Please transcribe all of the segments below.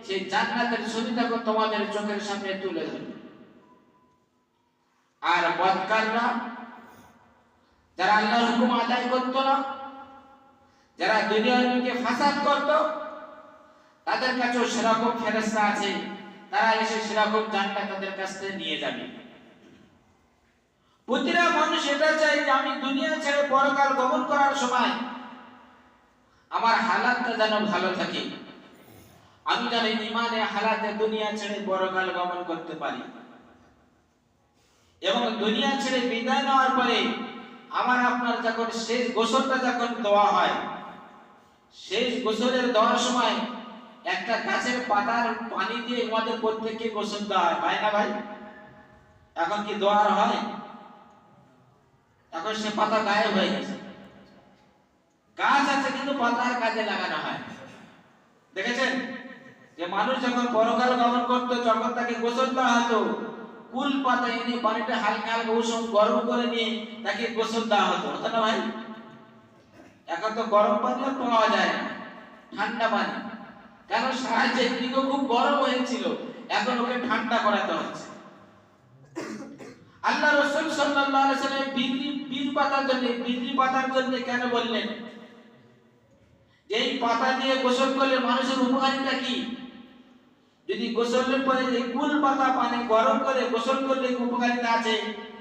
সেই জান্নাতের ছবিটাকে তোমাদের চোখের সামনে তুলে ধরবে। আর বদকাররা, যারা আল্লাহর হুকুম আদায় করতো না, যারা দুনিয়ার বুকে ফাসাদ করত, তাদের কাছেও সেরকম ফেরেশতা আছে, তারা এসে সেরকম জান্নাত তাদের কাছ থেকে নিয়ে যাবে। প্রতিটা মানুষ এটা চায় যে আমি দুনিয়া ছেড়ে পরকাল গমন করার সময় আমার হালাতটা যেন ভালো থাকে, আমি যেন ঈমানে হালাতে দুনিয়া ছেড়ে পরকাল গমন করতে পারি। এবং দুনিয়া ছেড়ে বিদায় নেওয়ার পরে আমার আপনার যখন শেষ গোসলটা যখন দেওয়া হয়, শেষ গোসলের দেওয়ার সময় একটা গাছের পাতার পানি দিয়ে আমাদের প্রত্যেককে গোসল দেওয়া হয় না ভাই? এখন কি দেওয়ার হয়? এখন সে পাতা গায়েব হয়ে গেছে। গাছ আছে কিন্তু পাতার কাজে লাগানো হয়। দেখেছেন যে মানুষ যখন পরকাল গমন করতো তখন তাকে গোসল দেওয়া হতো, কুল পাতা এনে পানিটা হালকা হালকা উষ্ণ গরম করে নিয়ে তাকে গোসল দেওয়া হতো, হতো না ভাই? এখন তো গরম পানিও পাওয়া যায় না, ঠান্ডা পানি। কারণ সারা দিকে খুব গরম হয়েছিল, এখন ওকে ঠান্ডা করাতে হচ্ছে। আল্লাহ রাসূল সাল্লাল্লাহু আলাইহি ওয়াসাল্লাম বিড়ি পাতার জন্য কেন বললেন যে এই পাতা দিয়ে গোসল করলে মানুষের উপকারিতা কি? যদি গোসলের পরে এই কুল পাতা পানি গরম করে গোসল করলে উপকারিতা আছে,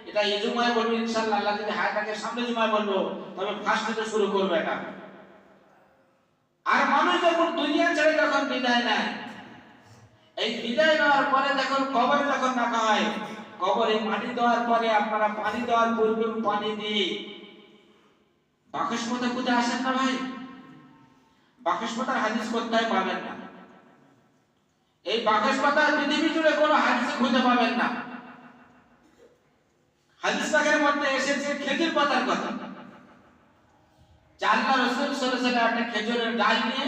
এটা এই জুমায় বলবো ইনশাআল্লাহ। আল্লাহ যদি হায়াতে সামনে জুমায় বলবো, তবে ফার্স্ট থেকে শুরু করব এটা। আর মানুষ যখন দুনিয়া ছেড়ে যখন বিদায় নেয়, এই বিদায় নেওয়ার পরে যখন কবরে যখন রাখা হয়, কবরে মাটি দেওয়ার পরে আপনারা পানি দেওয়ার পূর্বে পানি দিয়ে বাকশপথে খুঁজে আসেন না ভাই? বাকশপথার হাদিস কোথায় পাবেন না। এই বাকশপথার পৃথিবী জুড়ে কোনো হাদিসে খুঁজে পাবেন না। হাদিস পাকের মধ্যে এসেছে খেজুর পাতার কথা। আল্লাহ রাসূল সাল্লাল্লাহু আলাইহি ওয়াসাল্লাম একটা খেজুরের ডাল নিয়ে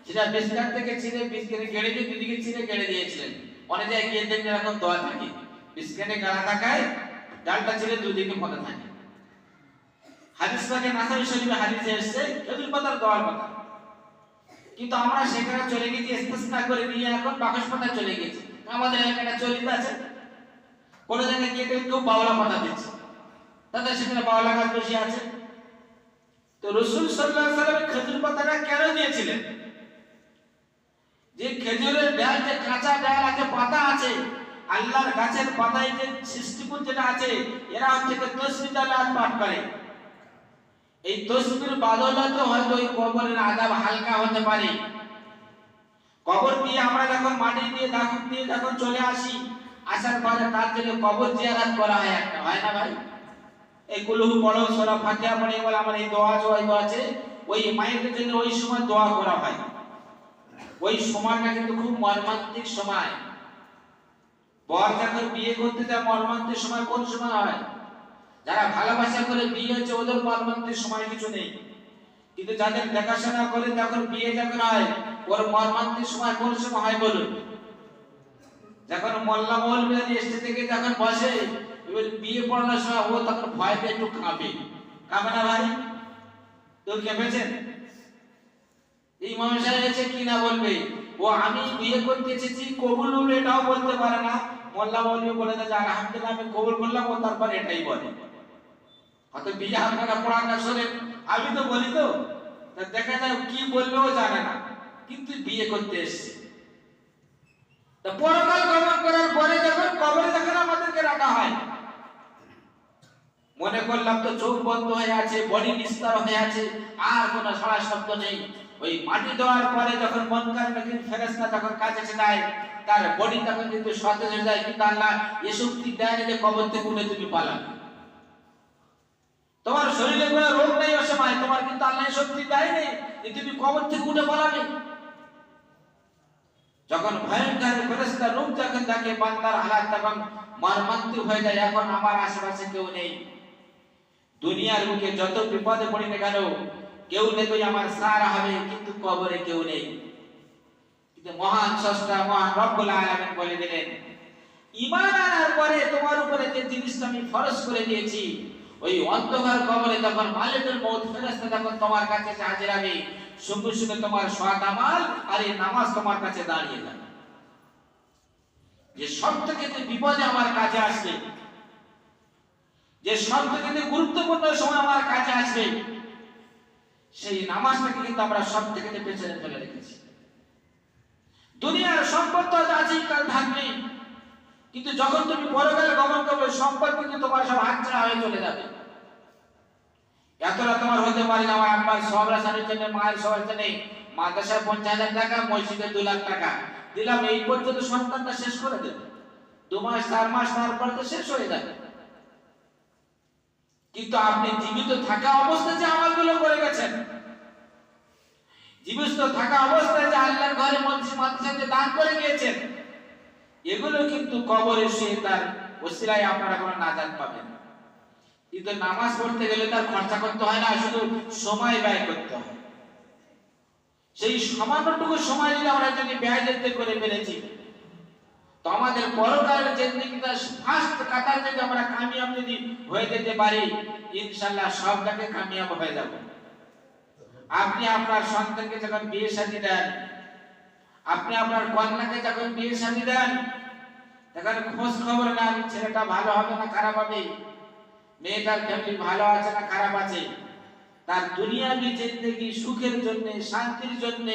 সেটা বিস্কার থেকে ছিঁড়ে বিস্কারে গেড়ে দিয়ে দুদিকে ছিঁড়ে গেড়ে দিয়েছিলেন। অনেক জায়গায় গিয়ে দেখবেন এরকম দোয়া থাকে, বিস্কারে গাড়া থাকায় ডালটা ছিঁড়ে দুদিকে পড়ে থাকে। হাদিস পাকে নাসাই শরীফে হাদিসে এসেছে খেজুর পাতার দোয়ার কথা। কিন্তু আমরা সেখানে চলে গেছি ইস্তেসনা করে নিয়ে এখন বাকশ পাতা চলে গেছি। আমাদের এলাকাটা চলিত আছে, কোন জায়গায় গিয়ে কেউ বাওলা পাতা দিচ্ছে, তাদের সেখানে বাওলা গাছ বসে আছে। তো রাসূল সাল্লাল্লাহু আলাইহি ওয়াসাল্লাম খেজুর পাতাটা কেন দিয়েছিলেন? যে খেজুরের ডাল, যে কাঁচা ডাল আছে, পাতা আছে, আল্লাহর গাছের পাতায় যে সৃষ্টিপুর যেটা আছে, এরা হচ্ছে তাসবিহ আল্লাহ পাঠ করে। এই তাসবিহর বদৌলতে হয়তো ওই কবরের আযাব হালকা হতে পারে। কবর দিয়ে আমরা যখন মাটি দিয়ে দাফন দিয়ে যখন চলে আসি, আসার পরে তার জন্য কবর জিয়ারত করা হয় একটা, হয় না ভাই? এই কুলহু পড়ো, সূরা ফাতিহা পড়ে বলে আমার এই দোয়া আছে, ওই মায়ের জন্য ওই সময় দোয়া করা হয়। ওই সময়টা কিন্তু খুব মর্মান্তিক সময়। বর যখন বিয়ে করতে যায় মর্মান্তিক সময় কোন সময় হয়? যারা ভালোবাসা করে বিয়ে হচ্ছে ওদের মর্মান্তিক সময় কিছু নেই, কিন্তু যাদের দেখাশোনা করে যখন বিয়ে যখন হয় ওর মর্মান্তিক সময় কোন সময় হয় বলুন? যখন মোল্লা মৌলবী স্টেজ থেকে যখন বসে, এবার বিয়ে পড়ানোর সময় ও তখন ভয় পেয়ে একটু কাঁপে না ভাই? তো কেঁপেছেন? এই মানুষ এসে কি না বলবে, ও আমি বিয়ে করতে এসেছি কবুল হলো এটাও বলতে পারে না। মোল্লা মৌলবী বলে যে আলহামদুলিল্লাহ আমি কবুল করলাম, ও তারপর এটাই বলে। হয়তো বিয়ে আপনারা পড়াটা শোনেন, আমি তো বলি তো দেখা যায় কি বললেও জানে না, কিন্তু বিয়ে করতে এসছে। পরকাল গমন করার পরে যখন কবরে যখন আমাদেরকে রাখা হয়, মনে করলাম তো চোখ বন্ধ হয়ে আছে, বডি নিস্তার হয়ে আছে, আর কোনো সারা শব্দ নেই। ওই মাটি দেওয়ার পরে যখন মুনকার নাকির ফেরেশতা যখন কাছে এসে যায়, তার বডি তখন কিন্তু সতেজ হয়ে যায়। কিন্তু আল্লাহ এ শক্তি দেয় যে কবর থেকে উঠে তুমি পালাবে। তোমার শরীরে কোনো রোগ নেই ওই সময়, তোমার কিন্তু আল্লাহ শক্তি দেয়নি যে তুমি কবর থেকে উঠে পালাবে। যখন ভয়ঙ্কর ফেরেশতা রূপ যখন দেখে বান্দার হালাত তখন মর্মান্তিক হয়ে যায়। এখন আমার আশেপাশে কেউ নেই, দুনিয়ার মুখে যত বিপদে পড়ি না কেন কেউ নেই, আমার সাহারা হবে, কিন্তু কবরে কেউ নেই। কিন্তু মহান স্রষ্টা মহান রব্বুল আলামিন বলে দিলেন, ঈমান আনার পরে তোমার উপরে যে জিনিসটা আমি ফরজ করে দিয়েছি, ওই অন্ধকার কবরে যখন মালিকুল মউত ফেরেশতা যখন তোমার কাছে এসে হাজির হবে, সঙ্গে সঙ্গে তোমার সৎ আমল আর এই নামাজ তোমার কাছে দাঁড়িয়ে যাবে। যে সব থেকে বিপদে আমার কাছে আসবে, যে সব থেকে গুরুত্বপূর্ণ সময় আমার কাছে আসবে, সেই নামাজটাকে কিন্তু আমরা সব থেকে পেছনে ফেলে রেখেছি। দুনিয়ার সম্পদ তো আজই কাল থাকবে, কিন্তু যখন তুমি পরকালে গমন করবে সম্পদ কিন্তু তোমার সব হাতছাড়া হয়ে চলে যাবে। এতটা তোমার হতে পারে আমার আব্বার সহরাসানের জন্য, মায়ের সবার জন্য মাদ্রাসায় 50,000 টাকা, মসজিদে 2 লাখ টাকা দিলাম, এই পর্যন্ত সন্তানটা শেষ করে দেবে। 2 মাস 4 মাস তারপর তো শেষ হয়ে যাবে। কিন্তু আপনি জীবিত থাকা অবস্থায় যে আমলগুলো করে গেছেন, জীবিত থাকা অবস্থায় যে আল্লাহর ঘরে মসজিদ মাদ্রাসাতে দান করে গিয়েছেন, এগুলো কিন্তু কবরে শুয়ে তার ওসিলায় আপনারা কোনো নাজাত পাবেন। কিন্তু নামাজ পড়তে গেলে তার খরচা করতে হয় না, শুধু সময় ব্যয় করতে হয়। সেই সামান্যটুকু সময় যদি আমরা ব্যয় যেতে করে পেরেছি, তো আমাদের পরকালের জিন্দেগিটা ফার্স্ট কাতার যদি আমরা কামিয়াব যদি হয়ে যেতে পারি, ইনশাআল্লাহ সব জায়গায় কামিয়াব হয়ে যাব। আপনি আপনার সন্তানকে যখন বিয়ে শাদী দেন, আপনি আপনার কন্যাকে যখন বিয়ে শাদী দেন, তখন খোঁজ খবর নেন ছেলেটা ভালো হবে না খারাপ হবে, মেয়েটার ফ্যামিলি ভালো আছে না খারাপ আছে। তার দুনিয়াবি জিন্দেগি সুখের জন্য, শান্তির জন্য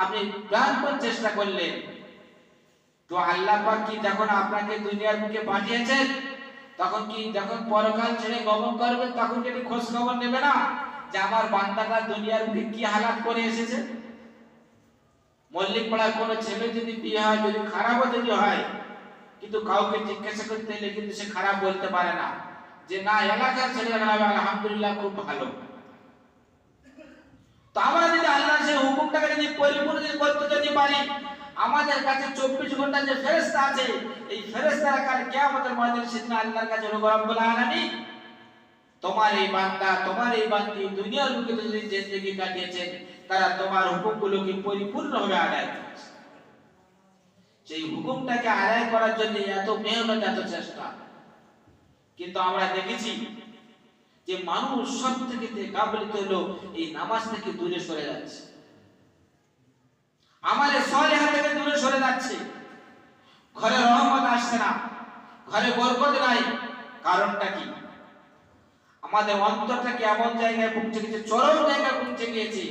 আপনি প্রাণপণ চেষ্টা করলেন, তো আল্লাহ পাক কি যখন আপনাকে দুনিয়ার বুকে পাঠিয়েছেন, তখন কি যখন পরকাল ছেড়ে গমন করবেন তখন কি খোঁজ খবর নেবে না যে আমার বান্দাটা দুনিয়ার বুকে কি হালাত করে এসেছে? মল্লিক পাড়ায় কোনো ছেলে যদি বিয়ে হয়, যদি খারাপও যদি হয়, কিন্তু কাউকে জিজ্ঞাসা করতে এলে কিন্তু সে খারাপ বলতে পারে না, যে না এলাকার ছেলেরা আলহামদুলিল্লাহ খুব ভালো। তো আমরা যদি আল্লাহর সেই হুকুমটাকে যদি পরিপূর্ণ করতে যদি পারি, আমাদের কাছে 24 ঘন্টা যে ফেরেশতা আছে, এই ফেরেশতারা কাল কিয়ামতের ময়দানে সেদিন আল্লাহর কাছে রব্বুল আলামিন, তোমার এই বান্দা তোমার এই বান্দি দুনিয়ার বুকে যদি জিন্দেগি কাটিয়েছে, তারা তোমার হুকুমগুলোকে পরিপূর্ণভাবে আদায় করেছে। সেই হুকুমটাকে আদায় করার জন্য এত মেহনত, এত চেষ্টা, কিন্তু আমরা দেখেছি যে মানুষ সব থেকে গাফিলত হলো এই নামাজ থেকে দূরে সরে যাচ্ছে, আমাদের সালেহা থেকে দূরে সরে যাচ্ছে, ঘরে রহমত আসছে না, ঘরে বরকত নাই। কারণটা কি? আমাদের অন্তরটাকে এমন জায়গায় পৌঁছে গেছে, চরম জায়গায় পৌঁছে গিয়েছে।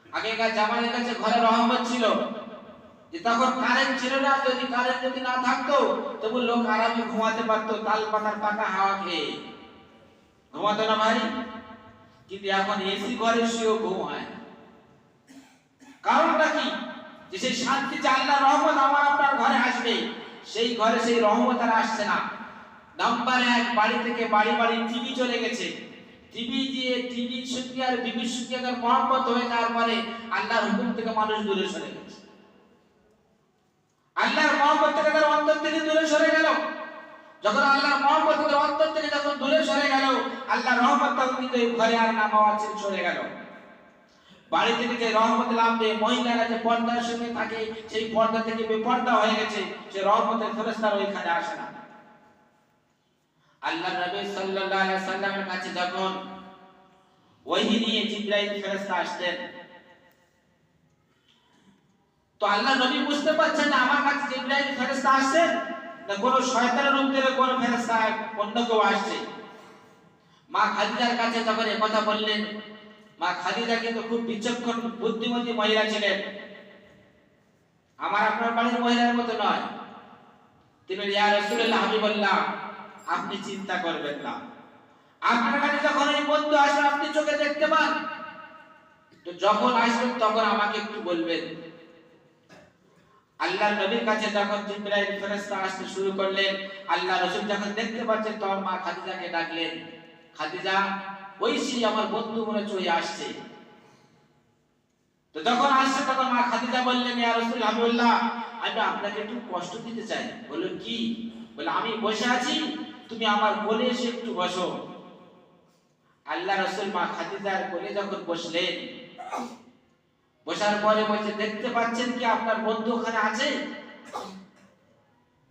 আগেকার জামানার কাছে ঘরে রহমত ছিল, যে তখন কারেন্ট ছিল না, যদি কারেন্ট যদি না থাকতো তবু লোক আরামে ঘুমাতে পারতো, তাল পাতার পাতা হাওয়া খেয়ে ঘুমাতো না ভাই। কিন্তু এখন এসি ঘরে শুয়েও ঘুম হয় না। কারণটা কি? যে সেই শান্তি যে আল্লাহর রহমত আমার আপনার ঘরে আসবে, সেই ঘরে সেই রহমত আর আসছে না। নাম্বার 1, বাড়ি থেকে বাড়ি বাড়ি টিভি চলে গেছে। টিভি দিয়ে টিভির সঙ্গে আর বিবির সঙ্গে তার মহব্বত হয়ে যাওয়ার পরে আল্লাহর হুকুম থেকে মানুষ দূরে সরে গেছে, আল্লাহর মহব্বত থেকে তার অন্তর থেকে দূরে সরে গেল। যখন আল্লাহর মহব্বত থেকে অন্তর থেকে যখন দূরে সরে গেল, আল্লাহর রহমত তখন কিন্তু ঘরে আর না পাওয়া সরে গেল। বাড়ি থেকে যে রহমত নামবে, মহিলারা যে পর্দার সঙ্গে থাকে, সেই পর্দা থেকে বেপর্দা হয়ে গেছে, সে রহমতের ফেরেশতারা ওইখানে আসে না। আল্লাহ নবী সাল্লাল্লাহু আলাইহি সাল্লামের কাছে যখন ওহী নিয়ে জিবরাইল ফেরেশতা আসতেন, তো আল্লাহ নবী বুঝতে পারছেন না আমার কাছে জিবরাইল ফেরেশতা আসছেন না কোন শয়তানের রূপ ধরে কোন ফেরেশতা অন্য কেউ আসছে। মা খাদিজার কাছে যখন এই কথা বললেন, মা খাদিজা কিন্তু খুব বিচক্ষণ বুদ্ধিমতী মহিলা ছিলেন, আমার আপনার বাড়ির মহিলার মতো নয়। তিনি ইয়া রাসূলুল্লাহ হাবিবাল্লাহ, আপনি চিন্তা করবেন না, আপনার কাছে যখন এই বন্ধু আসবে আপনি চোখে দেখতে পান, তো যখন আসবেন তখন আমাকে একটু বলবেন। আল্লাহর নবীর কাছে যখন জিবরাইল ফেরেশতা আসতে শুরু করলেন, আল্লাহ রাসূল যখন দেখতে পাচ্ছেন, তখন মা খাদিজাকে ডাকলেন, খাদিজা ওই সেই আমার বন্ধু মনে চলে আসছে। তো যখন আসছে তখন মা খাদিজা বললেন, ইয়া রাসূল হাবিবাল্লাহ, আমি আপনাকে একটু কষ্ট দিতে চাই। বলল কি? বলে আমি বসে আছি, তুমি আমার কোলে এসে একটু বসো। আল্লাহ রাসূল মা খাদিজার কোলে যখন বসলেন, বসার পরে বলছে, দেখতে পাচ্ছেন কি আপনার বন্ধু ওখানে আছে?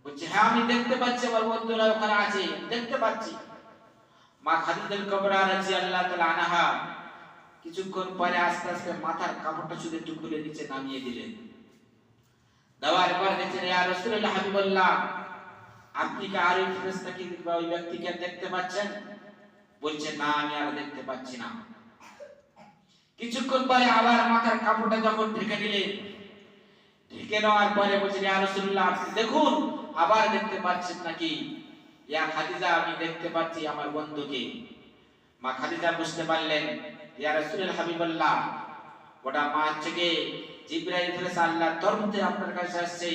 বলছে হ্যাঁ আমি দেখতে পাচ্ছি আমার বন্ধুরা ওখানে আছে, দেখতে পাচ্ছি। মা খাদিজাতুল কুবরা রাদিয়াল্লাহু তাআলা আনহা কিছুক্ষণ পরে আস্তে আস্তে মাথার কাপড়টা শুধু একটু খুলে নিচে নামিয়ে দিলেন। দেওয়ার পর দেখছেন, ইয়া রাসূলুল্লাহ, হাবিবাল্লাহ, আপনি কি আর ওই ফেরেশতাকে বা ওই ব্যক্তিকে দেখতে পাচ্ছেন? বলছেন, না, আমি আর দেখতে পাচ্ছি না। কিছুক্ষণ পরে আবার মাথার কাপড়টা যখন ঢেকে দিলেন, ঢেকে নেওয়ার পরে বলছেন, ইয়া রাসূলুল্লাহ, আপনি দেখুন আবার দেখতে পাচ্ছেন নাকি? ইয়া খাদিজা, আমি দেখতে পাচ্ছি আমার বন্ধুকে। মা খাদিজা বুঝতে পারলেন, ইয়া রাসূলুল্লাহ, হাবিবাল্লাহ, ওটা মা থেকে জিবরাইল ফেরেশতা আল্লাহর তরফ থেকে আপনার কাছে আসছে,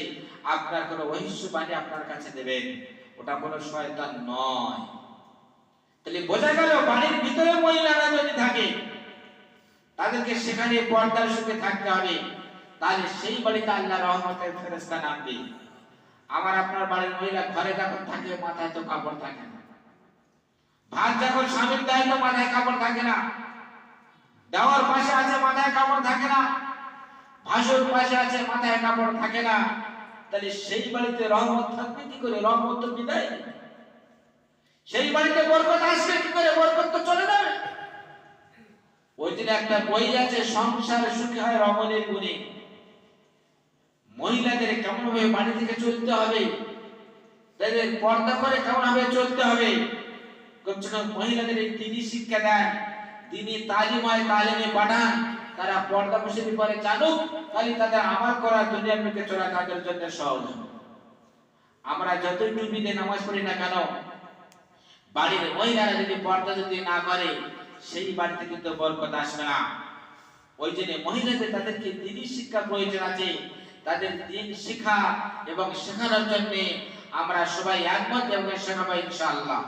আপনার কোনো ভবিষ্যবাণী আপনার কাছে দেবেন, ওটা কোনো শয়তান নয়। তাহলে বোঝা গেল, বাড়ির ভিতরে মহিলারা যদি থাকে তাদেরকে সেখানে পর্দার সাথে থাকতে হবে, তাহলে সেই বাড়িতে আল্লাহর রহমতের ফেরেশতা নামবে। আমার আপনার বাড়ির মহিলা ঘরে যখন থাকে মাথায় তো কাপড় থাকে না, ভাত যখন স্বামীর দেয় তো মাথায় কাপড় থাকে না, দেওয়ার পাশে আছে মাথায় কাপড় থাকে না, ভাসুর পাশে আছে মাথায় কাপড় থাকে না, তাহলে সেই বাড়িতে রহমত থাকবে কি করে? রহমত তো বিদায়। সেই বাড়িতে বরকত আসবে কি করে? বরকত তো চলে যাবে। ওই দিন একটা বই আছে, সংসার সুখে হয় রমণীর গুণে। মহিলাদের কেমন ভাবে বাড়ি থেকে চলতে হবে, তাদের পর্দা করে কেমন ভাবে চলতে হবে, মহিলাদের এই দিনী শিক্ষা দেন, দিনী তালিম হয়, তালিমে পাঠান, তারা পর্দা বসে পরে জানুক, তাহলে তাদের আমল করা, দুনিয়ার মুখে চলা তাদের জন্য সহজ। আমরা যতই টুপিতে নামাজ পড়ি না কেন, বাড়ির মহিলারা যদি পর্দা যদি না করে, সেই বাড়িতে কিন্তু বরকত আসবে না। ওই জন্য মহিলাদের তাদেরকে দিনী শিক্ষা প্রয়োজন আছে। তাদের দিন শিক্ষা এবং শেখানোর জন্য আমরা সবাই একমত এবং শেখাবো ইনশাআল্লাহ।